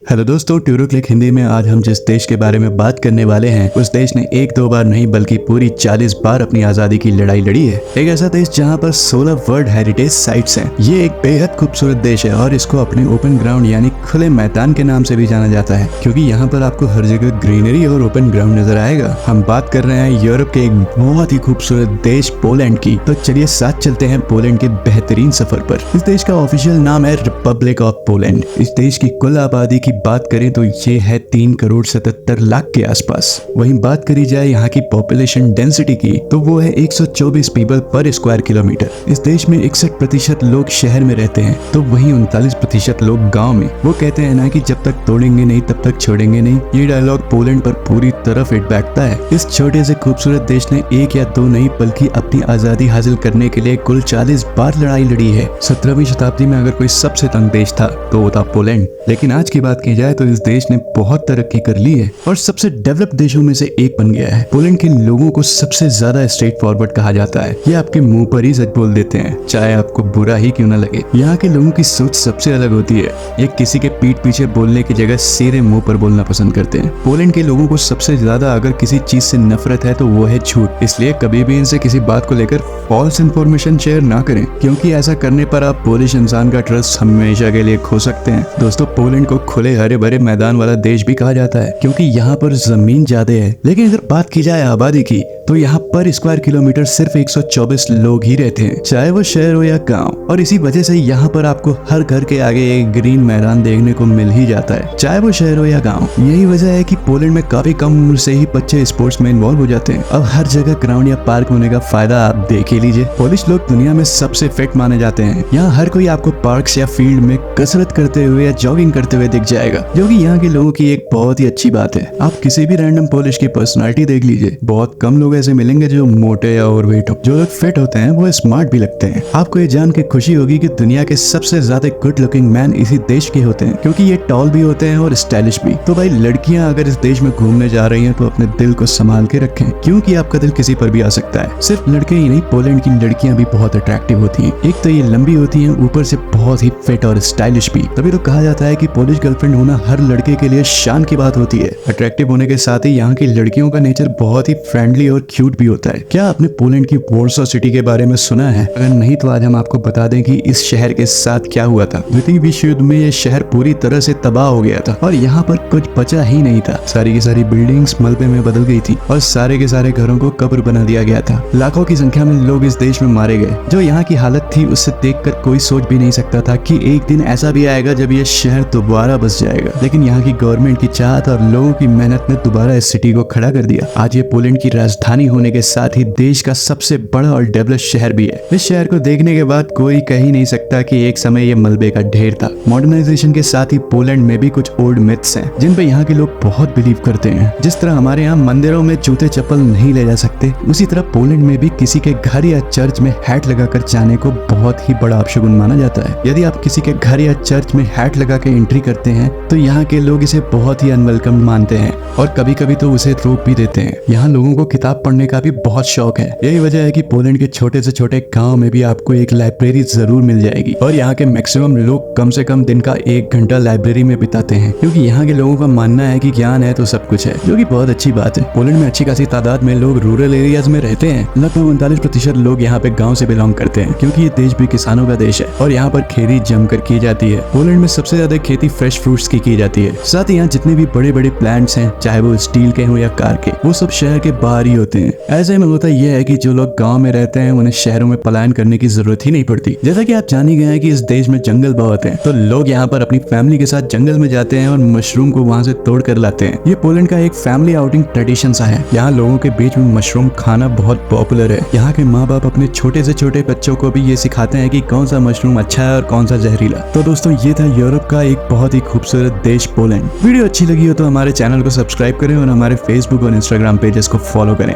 Hello दोस्तों, ट्यूरो click Hindi में आज हम जिस देश के बारे में बात करने वाले हैं उस देश ने एक दो बार नहीं बल्कि पूरी 40 बार अपनी आजादी की लड़ाई लड़ी है। एक ऐसा देश जहां पर 16 वर्ल्ड हेरिटेज साइट्स हैं। ये एक बेहद खूबसूरत देश है और इसको अपने ओपन ग्राउंड यानी खुले मैदान के नाम से भी जाना जाता है, क्योंकि यहाँ पर आपको हर जगह ग्रीनरी और ओपन ग्राउंड नजर आएगा। हम बात कर रहे हैं यूरोप के एक बहुत ही खूबसूरत देश पोलैंड की। तो चलिए साथ चलते हैं पोलैंड के बेहतरीन सफर पर। इस देश का ऑफिशियल नाम है रिपब्लिक ऑफ पोलैंड। इस देश की कुल आबादी की बात करें तो ये है 3 करोड़ 77 लाख के आसपास। वहीं बात करी जाए यहाँ की पॉपुलेशन डेंसिटी की तो वो है 124 पीपल पर स्क्वायर किलोमीटर। इस देश में 61% लोग शहर में रहते हैं तो वहीं 39% लोग गांव में। वो कहते हैं ना कि जब तक तोड़ेंगे नहीं तब तक छोड़ेंगे नहीं। ये डायलॉग पोलैंड पर पूरी तरह फिट बैठता है। इस छोटे से खूबसूरत देश ने एक या दो नहीं बल्कि अपनी आजादी हासिल करने के लिए कुल 40 बार लड़ाई लड़ी है। 17वीं शताब्दी में अगर कोई सबसे तंग देश था तो वो था पोलैंड। लेकिन आज की बात की जाए तो इस देश ने बहुत तरक्की कर ली है और सबसे डेवलप्ड देशों में से एक बन गया है। पोलैंड के लोगों को सबसे ज्यादा स्ट्रेट फॉरवर्ड कहा जाता है। ये आपके मुंह पर ही सच बोल देते हैं, चाहे आपको बुरा ही क्यों न लगे। यहाँ के लोगों की सोच सबसे अलग होती है। ये किसी के पीठ पीछे बोलने की जगह सीधे मुंह पर बोलना पसंद करते हैं। पोलैंड के लोगों को सबसे ज्यादा अगर किसी चीज से नफरत है तो वो है झूठ। इसलिए कभी भी इनसे किसी बात को लेकर फॉल्स इन्फॉर्मेशन शेयर ना करें, क्योंकि ऐसा करने पर आप पोलिश इंसान का ट्रस्ट हमेशा के लिए खो सकते हैं। दोस्तों, पोलैंड को खुले हरे भरे मैदान वाला देश भी कहा जाता है, क्योंकि यहाँ पर जमीन ज्यादा है। लेकिन अगर बात की जाए आबादी की तो यहाँ पर स्क्वायर किलोमीटर सिर्फ 124 लोग ही रहते हैं, चाहे वो शहर हो या गांव। और इसी वजह से यहाँ पर आपको हर घर के आगे एक ग्रीन मैदान देखने को मिल ही जाता है, चाहे वो शहर हो या गांव। यही वजह है कि पोलैंड में काफी कम उम्र से ही बच्चे स्पोर्ट्स में इन्वॉल्व हो जाते हैं। अब हर जगह ग्राउंड या पार्क होने का फायदा आप देख ही लीजिए। पोलिश लोग दुनिया में सबसे फिट माने जाते हैं। यहाँ हर कोई आपको पार्क या फील्ड में कसरत करते हुए या जॉगिंग करते हुए दिख जाएगा, जो कि यहाँ के लोगों की एक बहुत ही अच्छी बात है। आप किसी भी रैंडम पोलिश की पर्सनालिटी देख लीजिए, बहुत कम लोग ऐसे मिलेंगे जो मोटे या ओवरवेट हो। जो लोग फिट होते हैं वो स्मार्ट भी लगते हैं। आपको ये जान के खुशी होगी कि दुनिया के सबसे ज्यादा गुड लुकिंग मैन इसी देश के होते हैं, क्योंकि ये टॉल भी होते हैं और स्टाइलिश भी। तो भाई लड़कियां अगर इस देश में घूमने जा रही हैं तो अपने दिल को संभाल के रखें, क्योंकि आपका दिल किसी पर भी आ सकता है। सिर्फ लड़के ही नहीं, पोलैंड की लड़कियां भी बहुत अट्रैक्टिव होती हैं। एक तो ये लंबी होती हैं, ऊपर से बहुत ही फिट और स्टाइलिश भी। तभी तो कहा जाता है कि पोलिश गर्लफ्रेंड होना हर लड़के के लिए शान की बात होती है। अट्रैक्टिव होने के साथ ही यहाँ की लड़कियों का नेचर बहुत ही फ्रेंडली और क्यूट भी होता है। क्या आपने पोलैंड की वॉर्सो सिटी के बारे में सुना है? अगर नहीं तो आज हम आपको बता दें कि इस शहर के साथ क्या हुआ था। द्वितीय विश्व युद्ध में ये शहर पूरी तरह से तबाह हो गया था और यहाँ पर कुछ बचा ही नहीं था। सारी की सारी बिल्डिंग्स मलबे में बदल गई थी और सारे के सारे घरों को कब्र बना दिया गया था। लाखों की संख्या में लोग इस देश में मारे गए। जो यहाँ की हालत थी उससे देखकर कोई सोच भी नहीं सकता था कि एक दिन ऐसा भी आएगा जब ये शहर दोबारा बस जाएगा। लेकिन यहाँ की गवर्नमेंट की चाहत और लोगों की मेहनत ने दोबारा इस सिटी को खड़ा कर दिया। आज ये पोलैंड की राजधानी होने के साथ ही देश का सबसे बड़ा और डेवलप शहर भी है। इस शहर को देखने के बाद कोई कह ही नहीं सकता कि एक समय ये मलबे का ढेर था। मॉडर्नाइजेशन के साथ ही पोलैंड में भी कुछ ओल्ड मिथ्स हैं जिन पे यहाँ के लोग बहुत बिलीव करते हैं। जिस तरह हमारे यहाँ मंदिरों में जूते चप्पल नहीं ले जा सकते, उसी तरह पोलैंड में भी किसी के घर या चर्च में हैट लगाकर जाने को बहुत ही बड़ा अपशगुन माना जाता है। यदि आप किसी के घर या चर्च में हैट लगा के एंट्री करते हैं तो यहाँ के लोग इसे बहुत ही अनवेलकम मानते हैं और कभी कभी तो उसे रोक भी देते हैं। यहाँ लोगों को किताब पढ़ने का भी बहुत शौक है। यही वजह है कि पोलैंड के छोटे से छोटे गांव में भी आपको एक लाइब्रेरी जरूर मिल जाएगी और यहाँ के मैक्सिमम लोग कम से कम दिन का 1 घंटा लाइब्रेरी में बिताते हैं, क्योंकि यहाँ के लोगों का मानना है कि ज्ञान है तो सब कुछ है, जो कि बहुत अच्छी बात है। पोलैंड में अच्छी खासी तादाद में लोग रूरल एरियाज में रहते हैं। लगभग 39% लोग यहाँ पे गाँव से बिलोंग करते हैं, क्योंकि ये देश भी किसानों का देश है और यहाँ पर खेती जमकर की जाती है। पोलैंड में सबसे ज्यादा खेती फ्रेश फ्रूट्स की जाती है। साथ ही यहाँ जितने भी बड़े बड़े प्लांट्स हैं, चाहे वो स्टील के हो या कार के, वो सब शहर के बाहर ही होते हैं। ऐसे में होता यह है कि जो लोग गांव में रहते हैं उन्हें शहरों में पलायन करने की जरूरत ही नहीं पड़ती। जैसा कि आप जान ही गए हैं कि इस देश में जंगल बहुत हैं, तो लोग यहाँ पर अपनी फैमिली के साथ जंगल में जाते हैं और मशरूम को वहाँ से तोड़ कर लाते हैं। ये पोलैंड का एक फैमिली आउटिंग ट्रेडिशन सा है। यहाँ लोगों के बीच में मशरूम खाना बहुत पॉपुलर है। यहाँ के माँ बाप अपने छोटे से छोटे बच्चों को भी ये सिखाते हैं कि कौन सा मशरूम अच्छा है और कौन सा जहरीला। तो दोस्तों, ये था यूरोप का एक बहुत ही खूबसूरत देश पोलैंड। वीडियो अच्छी लगी हो तो हमारे चैनल को सब्सक्राइब करें और हमारे फेसबुक और इंस्टाग्राम पेजेस को फॉलो करें।